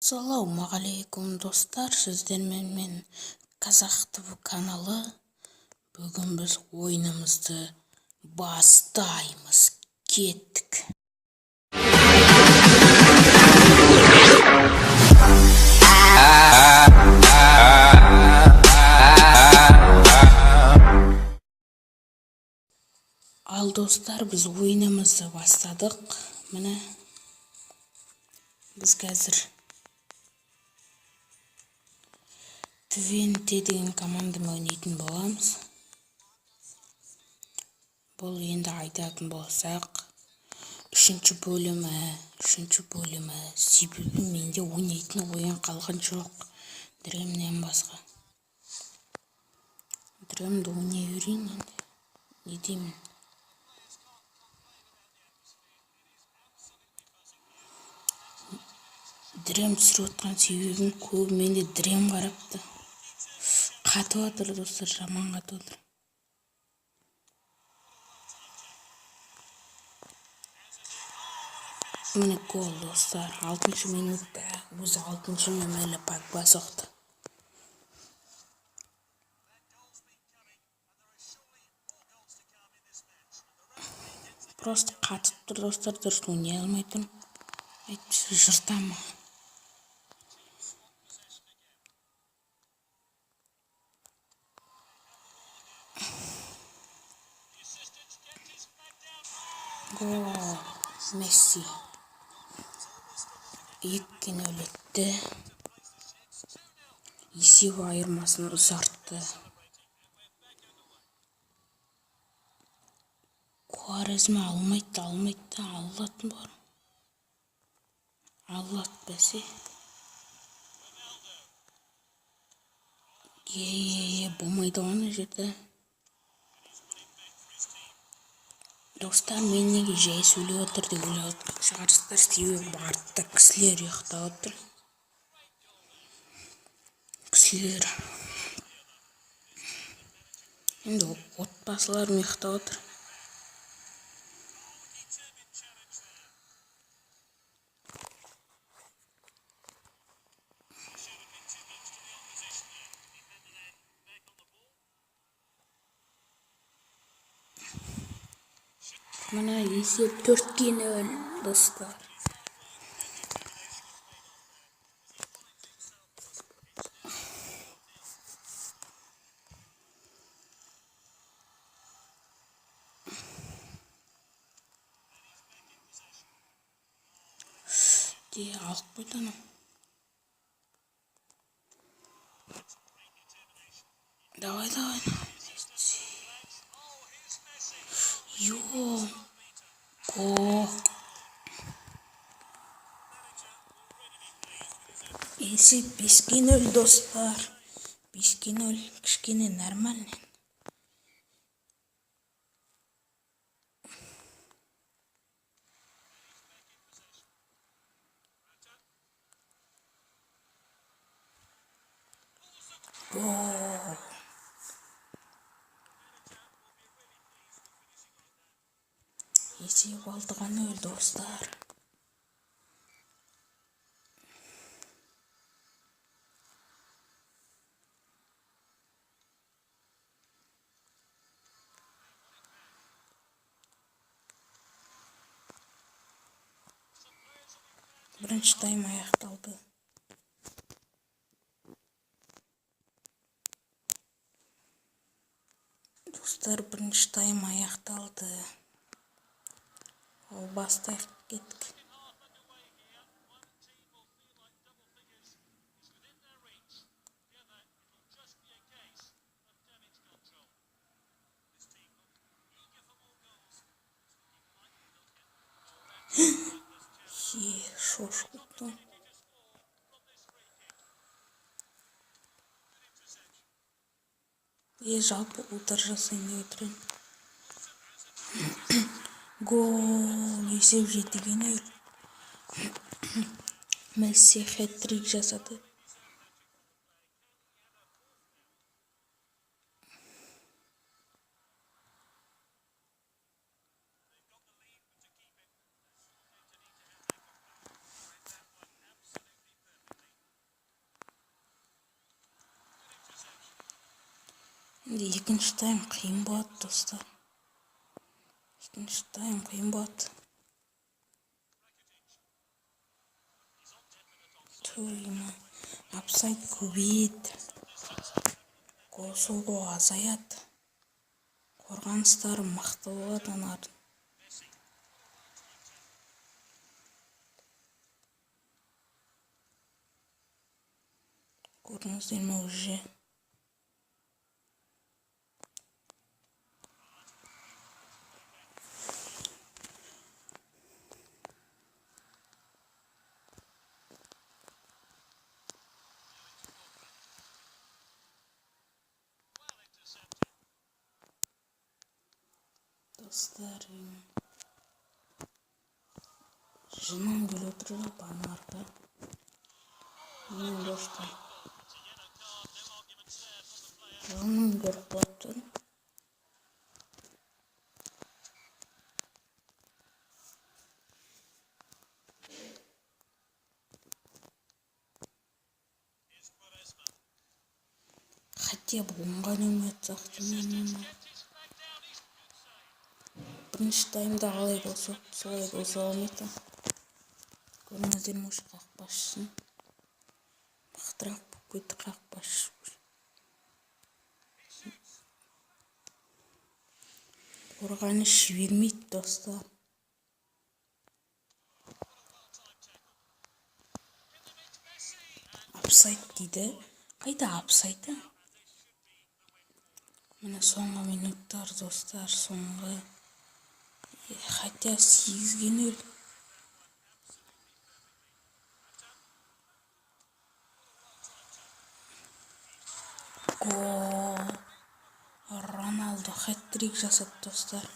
Ассалаумағалейкум достар, сіздермен мен Қазақ ТВ каналы. Бүгін біз ойынымызды бастаймыз. Кеттік. Ал достар, біз ойынымызды бастадық. Міне біз қазір Твенте деген командамен ойнайтын боламыз. Бұл енді айтатын болсақ, үшінші бөлімі. Себебі менде ойнайтын ойын қалған жоқ. Дремнен басқа. Дремді ойнай берейін енді. Не деймін? Дрем түсіріп отқан себебім көп, менде дрем қарапты. Қатып отыр достар, жаман қатып отыр. Міне гол достар, 6-шы минутта өзі 6-шы нөмірлі Погба соқты. Просто қатып тұр достар, дұрыс ойнай алмай тұрмын. Әйтпесе жыртамын. Гол, Месси. 2-0 етті. Есеп айырмасын ұзартты. Куарезма алмайды, алатын бар. Аллат бәсе. Болмайды оны жерді. Достар, мен неге жай сөйлеп отыр деп ойлап шығарсыздар, себебі артта кісілер ұйықтап отыр. Енді отбасыларым ұйықтап отыр. Мына есеп 4-0 достар. Алып қойды ана. Давай. Есеп 5-0 достар. 5-0, кішкене нормально. Гол. Есеп 6-0 достар. Бірінші тайм аяқталды. Достар, бірінші тайм аяқталды. Ол бастайық, кеттік. Шошқықты. Жалпы удар жасайын деп отырмын. Гол, есеп 7-0. Месси хэт-трик жасады. Енді екінші тайм қиын болады, достар. Екінші тайм қиын болады. Тойма. Апсайд көбейеді. Гол соғу азаяды. Қорғаныстары мықты болады анардың. Көрдіңіздер ме уже? Достар, жыным келіп отыр банарға. Мен достар. Жыным келіп отыр. Хотя бы оңған ойнатсақ деймін. Бірінші таймда қалай болса, солай болса алмайды. Көрдіңіздер ме қақпашысын? Мықтырақ болып кетті қақпашы. Қорғаныс жібермейді, достар. Апсайд дейді. Қайда апсайды? Міне соңғы минуттар, достар, соңғы. Хотя 8-0. Гол. Роналдо хэт-трик жасады, достар.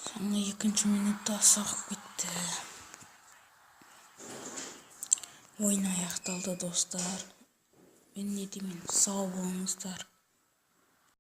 Соңғы 2-ші минутта соғып кетті. Ойын аяқталды, достар. Мен не деймін, сау болыңыздар.